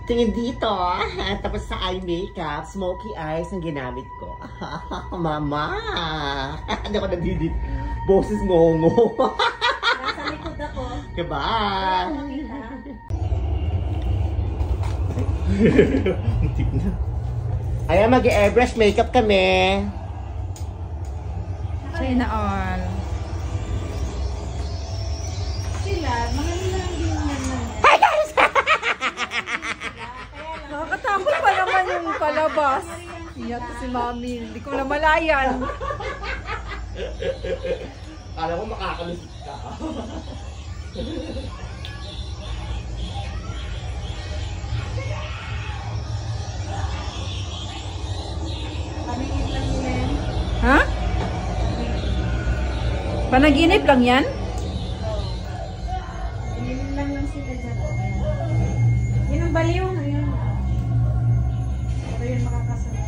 Tingin dito. Tapos sa eye makeup, smoky eyes ang ginamit ko. Mama! Hindi ako nagdidit. Boses ngongo. Nasa likod ako. Diba? Muntik na. Ayan, mag-airbrush makeup kami. China all. Sila, mga nilang din yan na. Hi guys! Nakakatakot pa naman yung palabas. Iyak si Mami. Hindi ko namalayan. Kala ko makakalusot ka. Pamingin lang yan. Ha? Panaginip lang yan? Pamingin lang sila dyan. Yun ang baliw. Ayun. Pero yun makakasama.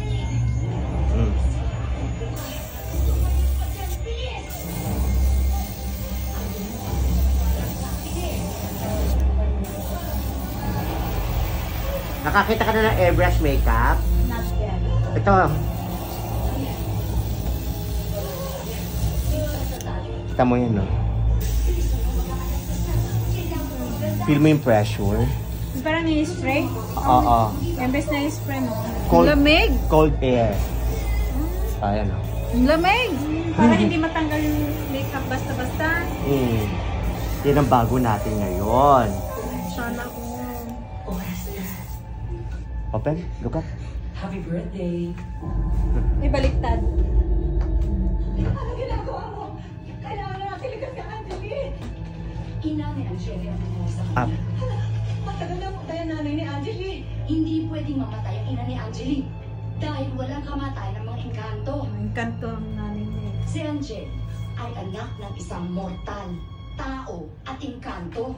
Nakakita ka na ng airbrush makeup? Not yan. Ito. Kita mo yan, no? Feel mo yung pressure? Parang ni-spray? Oo. Imbes na i-spray mo. Lamig. Cold air. Ayan, no? Lamig. Para hindi matanggal yung makeup basta-basta. Yan ang bago natin ngayon. Sana ko. Open, look up. Happy birthday. May baliktad. Ano ginagawa mo? Kailangan natin ligas ka, Angeline. Ina ni Angeline ang nangyari Up. Matagal na po tayo nanay ni Angeline. Hindi pwedeng mamatay ang ina ni Angeline. Dahil walang kamatay ng mga engkanto. Ang kanto ang nanay niya. Si Angel ay anak ng isang mortal, tao at engkanto.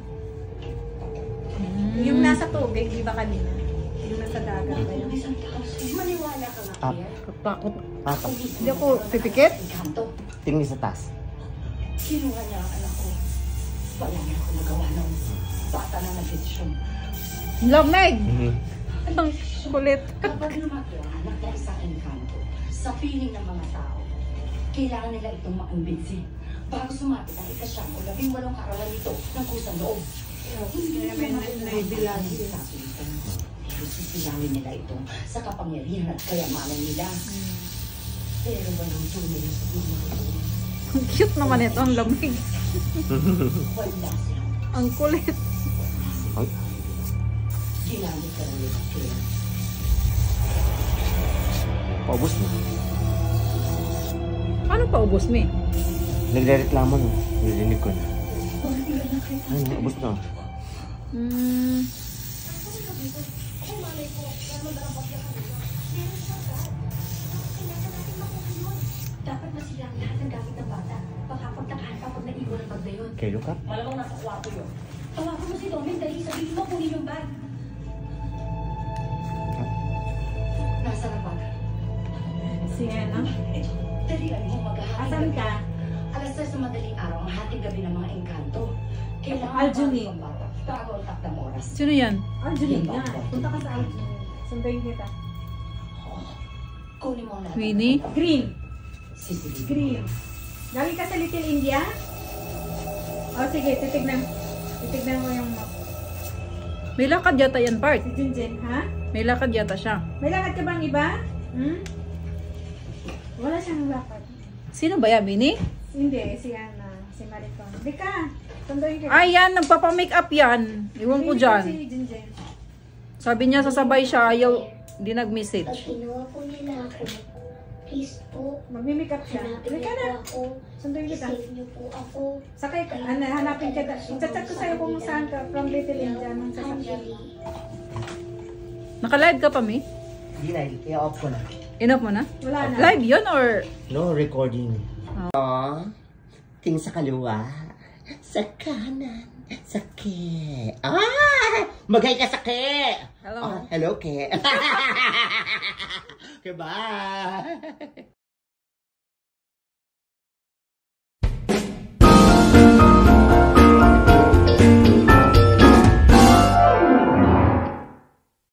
Yung nasa tubig, di ba kanina? Yung nasa dagat ba yun? Isang tao. Maniwala ka nga, Up. Pierre. Takot. Takot. Hindi ako pipikit. Engkanto. Tingin sa taas. Kinuha niya ang anak ko. Wala niya ako nagawa nung bata na nag-desisyon. Lamig. Ang kulit. Kapag lumaki ang anak na isang engkanto sa piling ng mga tao, kailangan nila itong maumbinsi bago sumapit ang ika-9 o 18 kaarawan nito ng kusang loob. Kaya may naibilang. Pero susilangin nila ito sa kapangyarihan at kayamanan nila. Pero walang tunay sa mga ito. Ang cute naman ito. Ang lamig. Wala silang Ang kulit. Ay, ginamit ka ng nila. Kaya paubos na. Ano pa ubos mo eh? Nagre-reklamo, no? Narinig ko na. Ay, ubos na. dapat masilang lahat ng gamit ng bata. Baka pagtakahan pa pag naiwan ang bag na yun. Okay, look up. Malamang nasa kwarto yun. Tawagan mo si Domin, dali sabihin mo kunin yung bag. Nasa na bag? Si ano? Dalian mo maghahatid. Asan ka? Alas 3 sa madaling araw ang hating gabi ng mga engkanto. Kailangan Aljuni. ang bata bago ang takdang oras. Sino yan? Arjun nga. Punta ka sa Arjun. Sundayin kita. Kunin mo lahat. Winnie? Green. Sisili. Green. Galing ka sa Little India? O sige, titignan. Titignan mo yung map. May lakad yata yan, Bart. Si Jinjin, ha? May lakad yata siya. May lakad ka bang iba? Hmm? Wala siyang lakad. Sino ba yan, Winnie? Hindi, si Ana. Si Maricon. Di ka. Sundayin kita. Ay, yan. Nagpapamake up yan. Iwan ko Hindi dyan. Si Jinjin. Sabi niya sasabay siya. Ayaw. Di nag-message. Pag kinuha po nila ako, please po, Magmi-make up siya. hanapin Di niyo ka po na. ako. Sundayin kita. Save niyo po ako. Sakay ka. Ano, hanapin kita. Chat-chat ko sa'yo kung saan ka. From Little India. Nung sasakyan. Angeli. Naka-live ka pa, Mi? Hindi na, i-off ko na. Enough mo na? Wala na. Live yun or? No recording. Tingin sa kaliwa. Sa kanan. Sa ke. Magay ka sa ke! Hello. Hello, ke. Okay, bye!